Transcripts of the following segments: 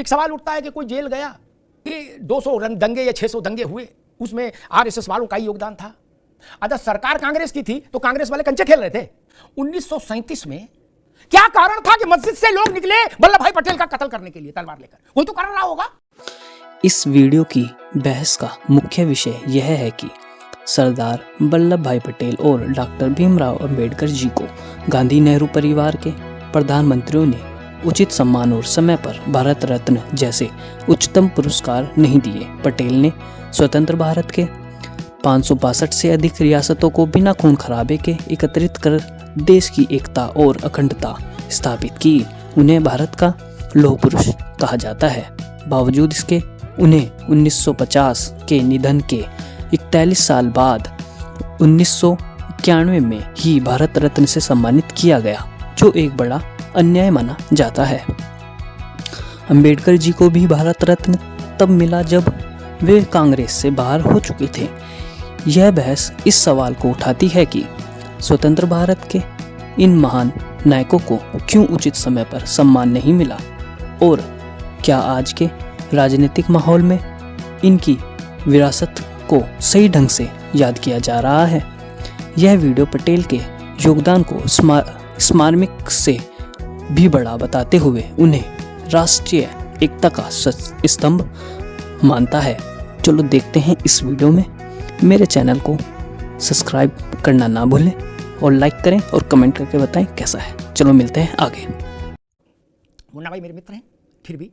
एक सवाल उठता है कि कोई जेल गया, ये 200 दंगे या 600 दंगे हुए, उसमें आरएसएस वालों का ही योगदान था। अगर सरकार कांग्रेस की थी तो कांग्रेस वाले कंचे खेल रहे थे। 1937 में क्या कारण था कि मस्जिद से लोग निकले वल्लभ भाई पटेल का कत्ल करने के लिए तलवार लेकर? कोई तो कारण रहा होगा। इस वीडियो की बहस का मुख्य विषय यह है कि सरदार वल्लभ भाई पटेल और डॉक्टर भीमराव अंबेडकर जी को गांधी नेहरू परिवार के प्रधानमंत्रियों ने उचित सम्मान और समय पर भारत रत्न जैसे उच्चतम पुरस्कार नहीं दिए। पटेल ने स्वतंत्र भारत के 562 से अधिक रियासतों को बिना खून खराबे के एकत्रित कर देश की एकता और अखंडता स्थापित की। उन्हें भारत का लौह पुरुष कहा जाता है। बावजूद इसके उन्हें 1950 के निधन के 41 साल बाद 1991 में ही भारत रत्न से सम्मानित किया गया, जो एक बड़ा अन्याय माना जाता है। अंबेडकर जी को भी भारत रत्न तब मिला जब वे कांग्रेस से बाहर हो चुके थे। यह बहस इस सवाल को उठाती है कि स्वतंत्र भारत के इन महान नायकों को क्यों उचित समय पर सम्मान नहीं मिला और क्या आज के राजनीतिक माहौल में इनकी विरासत को सही ढंग से याद किया जा रहा है। यह वीडियो पटेल के योगदान को स्मारक से भी बड़ा बताते हुए उन्हें राष्ट्रीय एकता का स्तंभ मानता है। चलो देखते हैं इस वीडियो में। मेरे चैनल को सब्सक्राइब करना ना भूलें और लाइक करें और कमेंट करके बताएं कैसा है। चलो मिलते हैं आगे। मुन्ना भाई मेरे मित्र हैं, फिर भी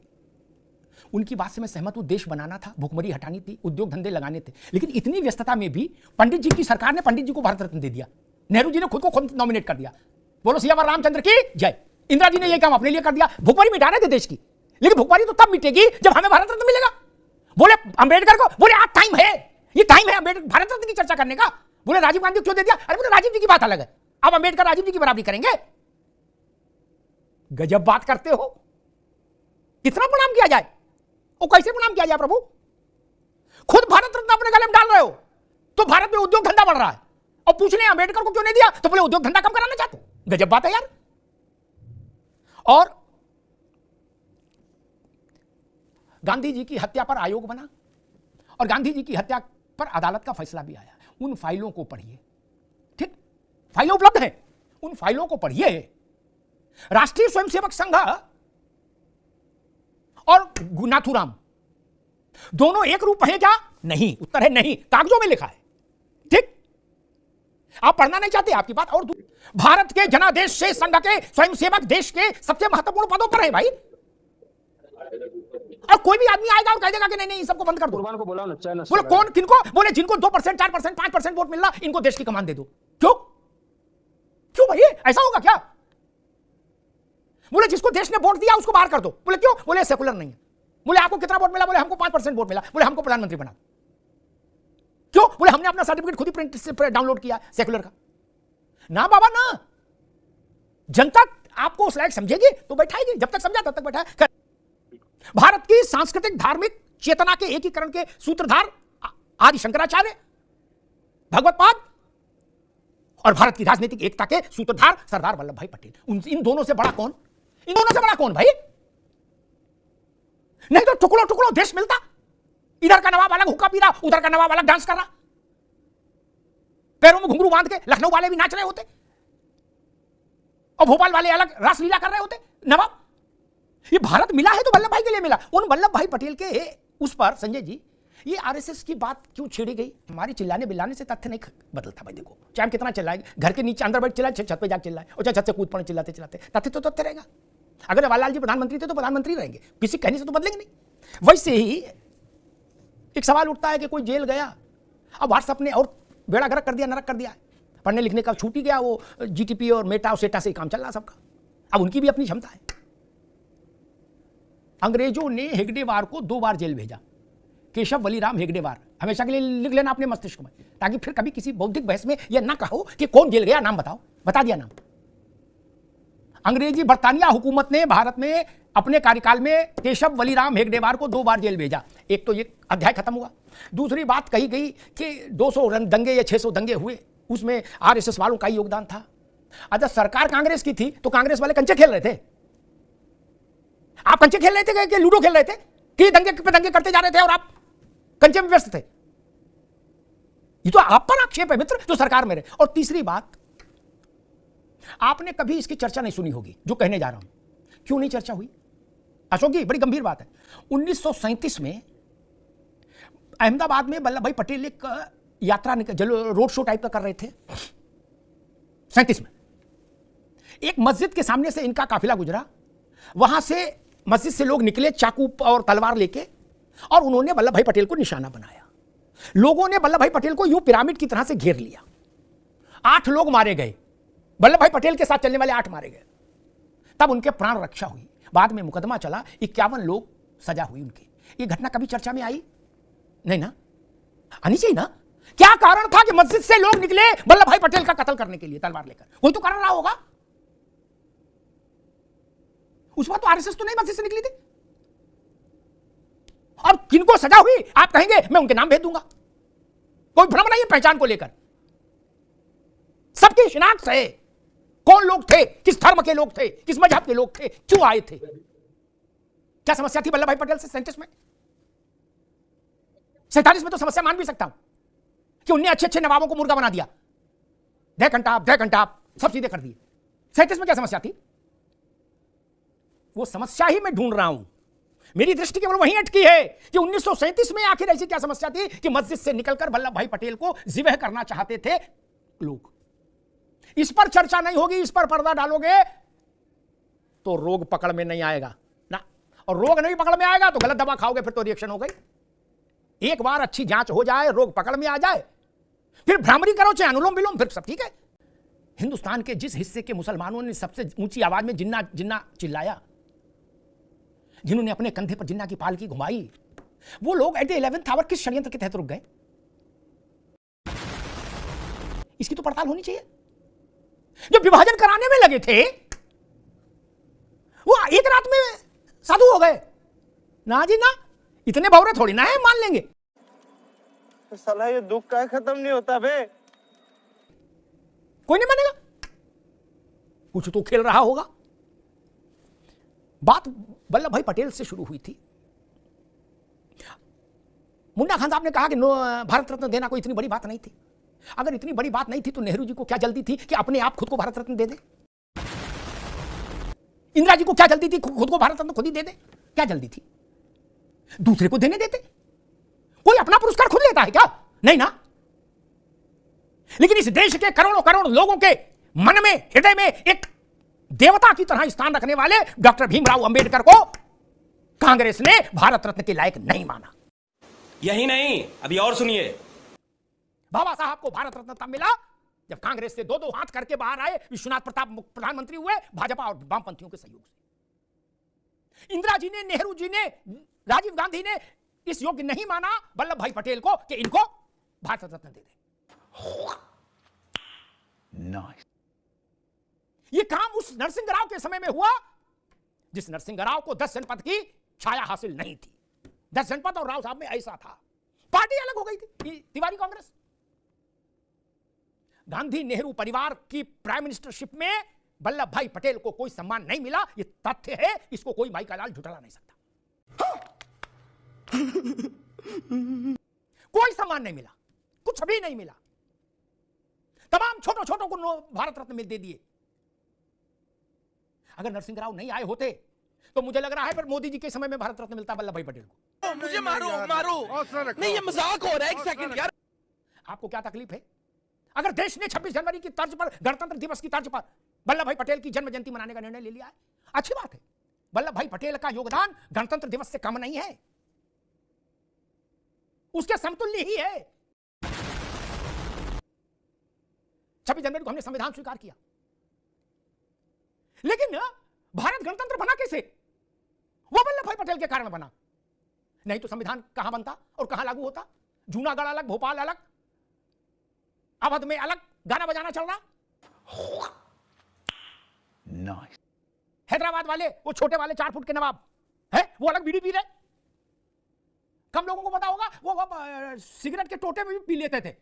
उनकी बात से मैं सहमत हूं। देश बनाना था, भुखमरी हटानी थी, उद्योग धंधे लगाने थे, लेकिन इतनी व्यस्तता में भी पंडित जी की सरकार ने पंडित जी को भारत रत्न दे दिया। नेहरू जी ने खुद को नॉमिनेट कर दिया। बोलो सियावर रामचंद्र की जय। इंदिरा जी ने यह काम अपने लिए कर दिया। भुखमरी मिटा रहे थे देश की, लेकिन भुखमरी तो तब मिटेगी जब हमें भारत रत्न मिलेगा। बोले अंबेडकर को, बोले आज टाइम है, ये टाइम है अंबेडकर भारत रत्न की चर्चा करने का। बोले राजीव गांधी क्यों दे दिया? अरे बोले राजीव जी की बात अलग है, अब अंबेडकर राजीव जी की बराबरी करेंगे। गजब बात करते हो। कितना प्रणाम किया जाए और कैसे प्रणाम किया जाए? प्रभु खुद भारत रत्न अपने गले में डाल रहे हो तो भारत में उद्योग धंधा बढ़ रहा है, और पूछ रहे अंबेडकर को क्यों नहीं दिया तो बोले उद्योग धंधा कम कराना चाहते हो। गजब बात है यार। और गांधी जी की हत्या पर आयोग बना और गांधी जी की हत्या पर अदालत का फैसला भी आया। उन फाइलों को पढ़िए, ठीक, फाइलें उपलब्ध हैं, उन फाइलों को पढ़िए। राष्ट्रीय स्वयंसेवक संघ और नाथूराम दोनों एक रूप हैं क्या? नहीं, उत्तर है नहीं, कागजों में लिखा है। ठीक, आप पढ़ना नहीं चाहते, आपकी बात। और भारत के जनादेश से संघ के स्वयंसेवक देश के सबसे महत्वपूर्ण पदों पर है भाई। और कोई भी आदमी आएगा और कह देगा कि नहीं नहीं सबको बंद कर दो। को बोला ना, बोले कौन किनको? बोले जिनको 2%, 4%, 5% वोट मिल रहा, इनको देश की कमान दे दो। क्यों क्यों भाई, ऐसा होगा क्या? बोले जिसको देश ने वोट दिया उसको बाहर कर दो। बोले क्यों? बोले सेकुलर नहीं है। बोले आपको कितना वोट मिला? बोले हमको 5% वोट मिला। बोले हमको प्रधानमंत्री बना। क्यों? बोले हमने अपना सर्टिफिकेट खुद ही प्रिंट से डाउनलोड किया सेकुलर का। ना बाबा ना, जनता आपको उस लायक समझेगी तो बैठाएगी, जब तक समझा तब तक बैठा। भारत की सांस्कृतिक धार्मिक चेतना के एकीकरण के सूत्रधार आदि शंकराचार्य, भगवतपाद, और भारत की राजनीतिक एकता के सूत्रधार सरदार वल्लभ भाई पटेल। इन दोनों से बड़ा कौन? इन दोनों से बड़ा कौन भाई? नहीं तो टुकड़ों टुकड़ों देश मिलता। इधर का नवाब अलग हुक्का पी रहा, उधर का नवाब अलग डांस कर रहा, पैरों में घुंघरू बांध के लखनऊ वाले भी नाच रहे होते और भोपाल वाले अलग रासलीला कर रहे होते। नवाब, ये भारत मिला है तो वल्लभ भाई के लिए मिला। उन वल्लभ भाई पटेल के उस पर संजय जी ये आरएसएस की बात क्यों छेड़ी गई? हमारी चिल्लाने बिल्लाने से तथ्य नहीं बदलता भाई। देखो चाहे हम कितना चिल्लाएंगे, घर के नीचे अंदर बैठ चिल्लाए, छत पे जाकर चिल्लाए, और चाहे छत से कूद पड़े चिल्लाते चिल्लाते, तथ्य तो तथ्य रहेगा। अगर जवाहरलाल जी प्रधानमंत्री थे तो प्रधानमंत्री रहेंगे, किसी कहने से तो बदलेंगे नहीं। वैसे ही एक सवाल उठता है कि कोई जेल गया, अब व्हाट्सएप ने और बेड़ा गर्क कर दिया, नरक कर दिया। पढ़ने लिखने का छूट ही गया, वो जीटीपी और मेटा और सेटा से काम चल रहा सबका। अब उनकी भी अपनी क्षमता है। अंग्रेजों ने हेगडेवार को 2 बार जेल भेजा। केशव वलीराम हेगडेवार, हमेशा के लिए लिख लेना अपने मस्तिष्क में, ताकि फिर कभी किसी बौद्धिक बहस में यह ना कहो कि कौन जेल गया, नाम बताओ। बता दिया नाम। अंग्रेजी बर्तानिया हुकूमत ने भारत में अपने कार्यकाल में केशव वलीराम हेगडेवार को 2 बार जेल भेजा। एक तो ये अध्याय खत्म हुआ। दूसरी बात कही गई कि 200 दंगे या 600 दंगे हुए, उसमें आरएसएस वालों का ही योगदान था। अगर सरकार कांग्रेस की थी तो कांग्रेस वाले कंचे खेल रहे थे। आप कंचे खेल रहे थे कि लूडो खेल रहे थे कि दंगे पे दंगे करते जा रहे थे और आप कंचे में व्यस्त थे? ये तो आप पर आक्षेप है मित्र, जो सरकार में रहे। और तीसरी बात, आपने कभी इसकी चर्चा नहीं सुनी होगी जो कहने जा रहा हूं। क्यों नहीं चर्चा हुई अशोक जी? बड़ी गंभीर बात है। 1937 में अहमदाबाद में वल्लभ भाई पटेल एक यात्रा रोड शो टाइप का कर रहे थे। 37 में एक मस्जिद के सामने से इनका काफिला गुजरा, वहां से मस्जिद से लोग निकले चाकू और तलवार लेके, और उन्होंने वल्लभ भाई पटेल को निशाना बनाया। लोगों ने वल्लभ भाई पटेल को यूं पिरामिड की तरह से घेर लिया। 8 लोग मारे गए, वल्लभ भाई पटेल के साथ चलने वाले 8 मारे गए। तब उनके प्राण रक्षा हुई। बाद में मुकदमा चला, 51 लोग सजा हुई उनकी। ये घटना कभी चर्चा में आई नहीं ना? आनी चाहिए ना? क्या कारण था कि मस्जिद से लोग निकले वल्लभ भाई पटेल का कत्ल करने के लिए तलवार लेकर? कोई तो कारण रहा होगा। उस वक्त तो आरएसएस तो नहीं मस्जिद से निकली थी। और किनको सजा हुई आप कहेंगे, मैं उनके नाम भेज दूंगा। कोई भ्रम नहीं है पहचान को लेकर। सबकी शिनाख्त है, कौन लोग थे, किस धर्म के लोग थे, किस मजहब के लोग थे, क्यों आए थे। क्या समस्या थी वल्लभ भाई पटेल से 37 में? 47 में तो समस्या मान भी सकता हूं कि उन्हें अच्छे अच्छे नवाबों को मुर्गा बना दिया, जय कंटाप सब सीधे कर दिए। 37 में क्या समस्या थी? वो समस्या ही मैं ढूंढ रहा हूं। मेरी दृष्टि केवल वहीं अटकी है कि 1937 में आखिर ऐसी क्या समस्या थी कि मस्जिद से निकलकर वल्लभ भाई पटेल को जिबह करना चाहते थे लोग। इस पर चर्चा नहीं होगी, इस पर पर्दा डालोगे तो रोग पकड़ में नहीं आएगा ना। और रोग नहीं पकड़ में आएगा तो गलत दवा खाओगे, फिर तो रिएक्शन हो गई। एक बार अच्छी जांच हो जाए, रोग पकड़ में आ जाए, फिर भ्रामरी करो चाहे अनुलोम विलोम, फिर सब ठीक है। हिंदुस्तान के जिस हिस्से के मुसलमानों ने सबसे ऊंची आवाज में जिन्ना जिन्ना चिल्लाया, जिन्होंने अपने कंधे पर जिन्ना की पालकी घुमाई, वो लोग एट द 11th आवर किस षड्यंत्र के तहत रुक गए? इसकी तो पड़ताल होनी चाहिए। जो विभाजन कराने में लगे थे वो एक रात में साधु हो गए ना जी ना। इतने भौरे थोड़ी ना है, मान लेंगे। तो साला ये दुख का खत्म नहीं होता बे। कोई नहीं मानेगा, कुछ तो खेल रहा होगा। बात वल्लभ भाई पटेल से शुरू हुई थी। मुन्ना खान साहब ने कहा कि भारत रत्न देना कोई इतनी बड़ी बात नहीं थी। अगर इतनी बड़ी बात नहीं थी तो नेहरू जी को क्या जल्दी थी कि अपने आप खुद को भारत रत्न दे दे? इंदिरा जी को क्या जल्दी थी खुद को भारत रत्न खुद ही दे दे? क्या जल्दी थी? दूसरे को देने देते। कोई अपना पुरस्कार खुद लेता है क्या? नहीं ना। लेकिन इस देश के करोड़ों करोड़ लोगों के मन में, हृदय में एक देवता की तरह स्थान रखने वाले डॉक्टर भीमराव अंबेडकर को कांग्रेस ने भारत रत्न के लायक नहीं माना। यही नहीं, अभी और सुनिए। बाबा साहब को भारत रत्न तब मिला जब कांग्रेस से 2-2 हाथ करके बाहर आए, विश्वनाथ प्रताप प्रधानमंत्री हुए भाजपा और वामपंथियों के सहयोग से। इंदिरा जी ने, नेहरू जी ने, राजीव गांधी ने इस योग्य नहीं माना वल्लभ भाई पटेल को कि इनको भारत रत्न दे दे। Nice. यह काम उस नरसिंह राव के समय में हुआ जिस नरसिंह राव को 10 जनपद की छाया हासिल नहीं थी। 10 जनपद और राव साहब में ऐसा था। पार्टी अलग हो गई थी, तिवारी कांग्रेस। गांधी नेहरू परिवार की प्राइम मिनिस्टरशिप में वल्लभ भाई पटेल को कोई सम्मान नहीं मिला। यह तथ्य है, इसको कोई माई का लाल झुठला नहीं सकता। कोई सम्मान नहीं मिला, कुछ भी नहीं मिला। तमाम छोटों छोटों को भारत रत्न मिल दे दिए। अगर नरसिंह राव नहीं आए होते तो मुझे लग रहा है फिर मोदी जी के समय में भारत रत्न मिलता वल्लभ भाई पटेल को। मुझे मारो नहीं, ये मजाक हो रहा है। एक सेकंड यार, आपको क्या तकलीफ है? अगर देश ने 26 जनवरी की तर्ज पर, गणतंत्र दिवस की तर्ज पर वल्लभ भाई पटेल की जन्म जयंती मनाने का निर्णय ले लिया है, अच्छी बात है। वल्लभ भाई पटेल का योगदान गणतंत्र दिवस से कम नहीं है, उसके समतुल्य ही है। 26 जनवरी को हमने संविधान स्वीकार किया, लेकिन भारत गणतंत्र बना कैसे? वो वल्लभ भाई पटेल के कारण बना। नहीं तो संविधान कहां बनता और कहां लागू होता? जूनागढ़ अलग, भोपाल अलग, अवध में अलग गाना बजाना चल रहा। Nice. हैदराबाद वाले वो छोटे वाले 4 फुट के नवाब है, वो अलग बीड़ी पी रहे। कम लोगों को पता होगा वो सिगरेट के टोटे में भी पी लेते थे।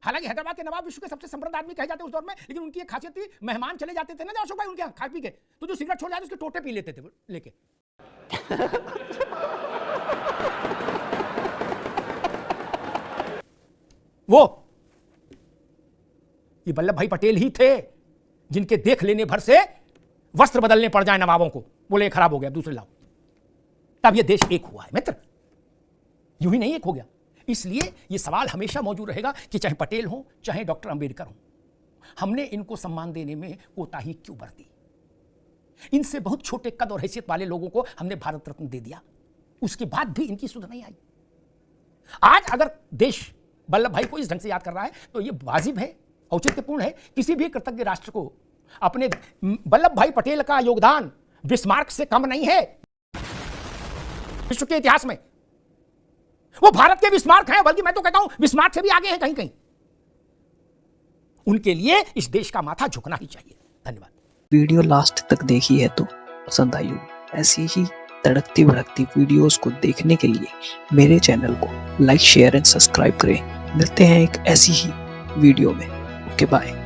हालांकि हैदराबाद के नवाब विश्व के सबसे समृद्ध आदमी कहे जाते उस दौर में, लेकिन उनकी एक खासियत थी, मेहमान चले जाते थे ना अशोक भाई उनके खा पी के, तो जो सिगरेट छोड़ जाते उसके टोटे पी लेते थे लेके। वो ये वल्लभ भाई पटेल ही थे जिनके देख लेने भर से वस्त्र बदलने पड़ जाए नवाबों को, बोले खराब हो गया दूसरे लाओ, तब ये देश एक हुआ है मित्र, यूं ही नहीं एक हो गया। इसलिए ये सवाल हमेशा मौजूद रहेगा कि चाहे पटेल हो चाहे डॉक्टर अंबेडकर हो, हमने इनको सम्मान देने में कोताही क्यों बरती? इनसे बहुत छोटे कद और हैसियत वाले लोगों को हमने भारत रत्न दे दिया, उसके बाद भी इनकी सुध नहीं आई। आज अगर देश वल्लभ भाई को इस ढंग से याद कर रहा है तो ये वाजिब है, औचित्यपूर्ण है। किसी भी कृतज्ञ राष्ट्र को अपने वल्लभ भाई पटेल का योगदान बिस्मार्क से कम नहीं है विश्व के इतिहास में। वो भारत के बिस्मार्क हैं, बल्कि मैं तो कहता हूं बिस्मार्क से भी आगे हैं कहीं कहीं। उनके लिए इस देश का माथा झुकना ही चाहिए। धन्यवाद। वीडियो लास्ट तक देखी है तो पसंद आई होगी। ऐसी ही तड़कती भड़कती वीडियोस को देखने के लिए मेरे चैनल को लाइक शेयर एंड सब्सक्राइब करें। मिलते हैं एक ऐसी ही वीडियो में। Okay bye.